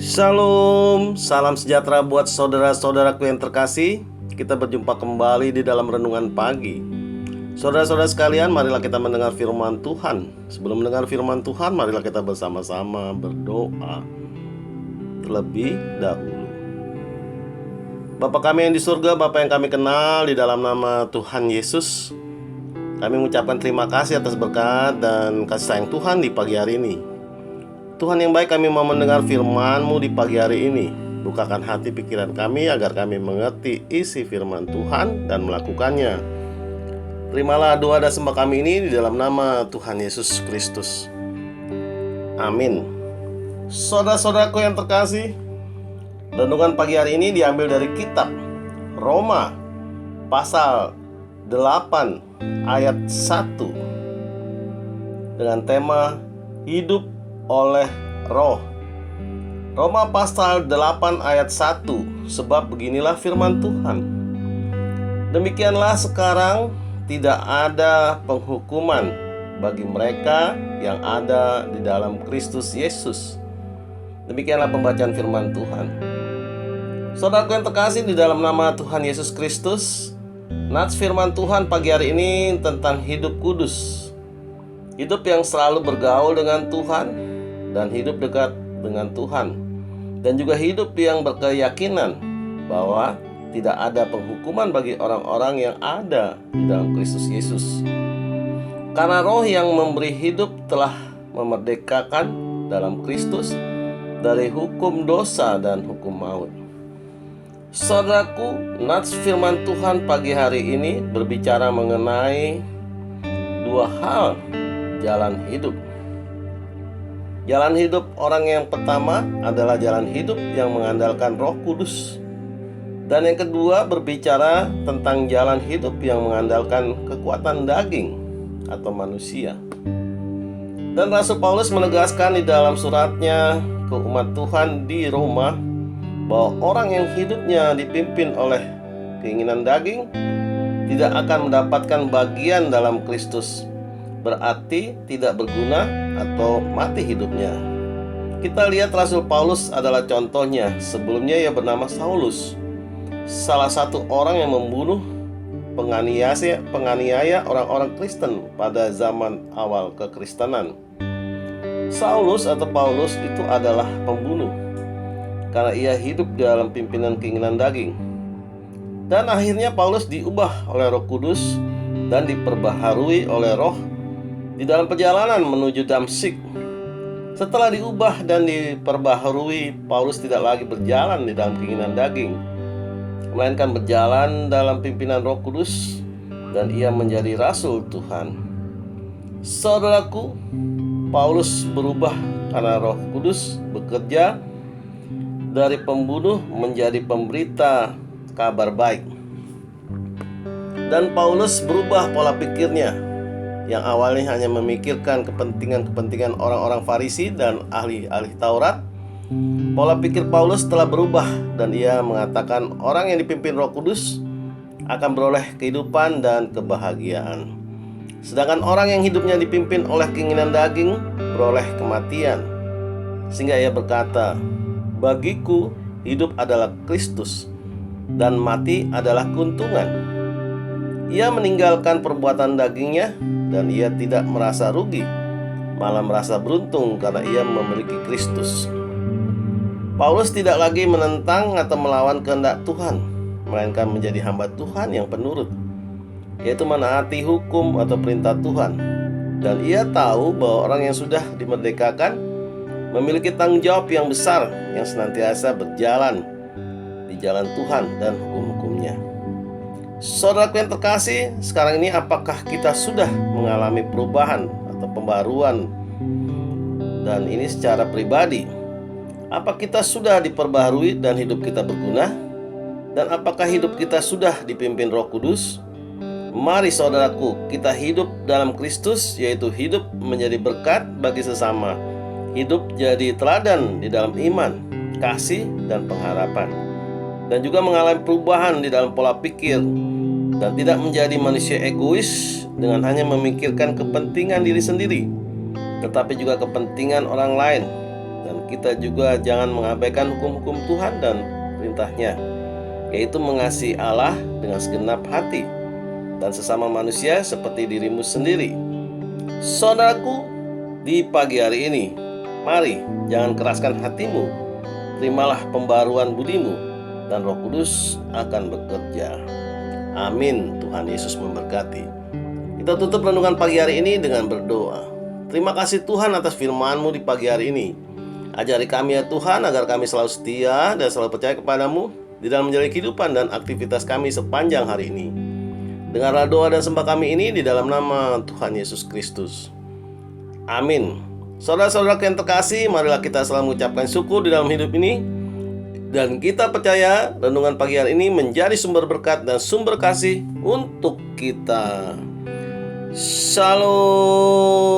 Shalom, salam sejahtera buat saudara-saudaraku yang terkasih. Kita berjumpa kembali di dalam renungan pagi. Saudara-saudara sekalian, marilah kita mendengar firman Tuhan. Sebelum mendengar firman Tuhan, marilah kita bersama-sama berdoa terlebih dahulu. Bapa kami yang di surga, Bapa yang kami kenal, di dalam nama Tuhan Yesus, kami mengucapkan terima kasih atas berkat dan kasih sayang Tuhan di pagi hari ini. Tuhan yang baik, kami mau mendengar firman-Mu di pagi hari ini. Bukakan hati pikiran kami agar kami mengerti isi firman Tuhan dan melakukannya. Terimalah doa dan sembah kami ini di dalam nama Tuhan Yesus Kristus. Amin. Saudara-saudaraku yang terkasih, renungan pagi hari ini diambil dari kitab Roma pasal 8 ayat 1 dengan tema hidup oleh roh. Roma pasal 8 ayat 1. Sebab beginilah firman Tuhan. Demikianlah sekarang tidak ada penghukuman bagi mereka yang ada di dalam Kristus Yesus. Demikianlah pembacaan firman Tuhan. Saudaraku yang terkasih, di dalam nama Tuhan Yesus Kristus, nats firman Tuhan pagi hari ini tentang hidup kudus. Hidup yang selalu bergaul dengan Tuhan dan hidup dekat dengan Tuhan, dan juga hidup yang berkeyakinan bahwa tidak ada penghukuman bagi orang-orang yang ada di dalam Kristus Yesus. Karena roh yang memberi hidup telah memerdekakan dalam Kristus dari hukum dosa dan hukum maut. Saudaraku, nats firman Tuhan pagi hari ini berbicara mengenai dua hal jalan hidup. Jalan hidup orang yang pertama adalah jalan hidup yang mengandalkan Roh Kudus. Dan yang kedua berbicara tentang jalan hidup yang mengandalkan kekuatan daging atau manusia. Dan Rasul Paulus menegaskan di dalam suratnya ke umat Tuhan di Roma bahwa orang yang hidupnya dipimpin oleh keinginan daging tidak akan mendapatkan bagian dalam Kristus. Berarti tidak berguna atau mati hidupnya. Kita lihat Rasul Paulus adalah contohnya. Sebelumnya ia bernama Saulus, salah satu orang yang membunuh penganiaya orang-orang Kristen pada zaman awal kekristenan. Saulus atau Paulus itu adalah pembunuh karena ia hidup dalam pimpinan keinginan daging. Dan akhirnya Paulus diubah oleh Roh Kudus dan diperbaharui oleh Roh di dalam perjalanan menuju Damsyik. Setelah diubah dan diperbaharui, Paulus tidak lagi berjalan di dalam keinginan daging, melainkan berjalan dalam pimpinan Roh Kudus, dan ia menjadi rasul Tuhan. Saudaraku, Paulus berubah karena Roh Kudus bekerja dari pembunuh menjadi pemberita kabar baik. Dan Paulus berubah pola pikirnya yang awalnya hanya memikirkan kepentingan orang-orang Farisi dan ahli-ahli Taurat. Pola pikir Paulus telah berubah dan ia mengatakan orang yang dipimpin Roh Kudus akan beroleh kehidupan dan kebahagiaan. Sedangkan orang yang hidupnya dipimpin oleh keinginan daging beroleh kematian. Sehingga ia berkata, bagiku hidup adalah Kristus dan mati adalah keuntungan. Ia meninggalkan perbuatan dagingnya dan ia tidak merasa rugi, malah merasa beruntung karena ia memiliki Kristus. Paulus tidak lagi menentang atau melawan kehendak Tuhan, melainkan menjadi hamba Tuhan yang penurut, yaitu menaati hukum atau perintah Tuhan. Dan ia tahu bahwa orang yang sudah dimerdekakan memiliki tanggung jawab yang besar, yang senantiasa berjalan di jalan Tuhan dan hukum-hukumnya. Saudaraku yang terkasih, sekarang ini apakah kita sudah mengalami perubahan atau pembaruan? Dan ini secara pribadi, apa kita sudah diperbaharui dan hidup kita berguna? Dan apakah hidup kita sudah dipimpin Roh Kudus? Mari saudaraku, kita hidup dalam Kristus, yaitu hidup menjadi berkat bagi sesama, hidup jadi teladan di dalam iman, kasih, dan pengharapan, dan juga mengalami perubahan di dalam pola pikir, dan tidak menjadi manusia egois dengan hanya memikirkan kepentingan diri sendiri, tetapi juga kepentingan orang lain. Dan kita juga jangan mengabaikan hukum-hukum Tuhan dan perintahnya, yaitu mengasihi Allah dengan segenap hati dan sesama manusia seperti dirimu sendiri. Saudaraku, di pagi hari ini, mari jangan keraskan hatimu, terimalah pembaruan budimu, dan Roh Kudus akan bekerja. Amin. Tuhan Yesus memberkati. Kita tutup renungan pagi hari ini dengan berdoa. Terima kasih Tuhan atas firman-Mu di pagi hari ini. Ajari kami ya Tuhan, agar kami selalu setia dan selalu percaya kepadamu di dalam menjalani kehidupan dan aktivitas kami sepanjang hari ini. Dengarlah doa dan sembah kami ini di dalam nama Tuhan Yesus Kristus. Amin. Saudara-saudara yang terkasih, marilah kita selalu mengucapkan syukur di dalam hidup ini. Dan kita percaya renungan pagi hari ini menjadi sumber berkat dan sumber kasih untuk kita. Shalom.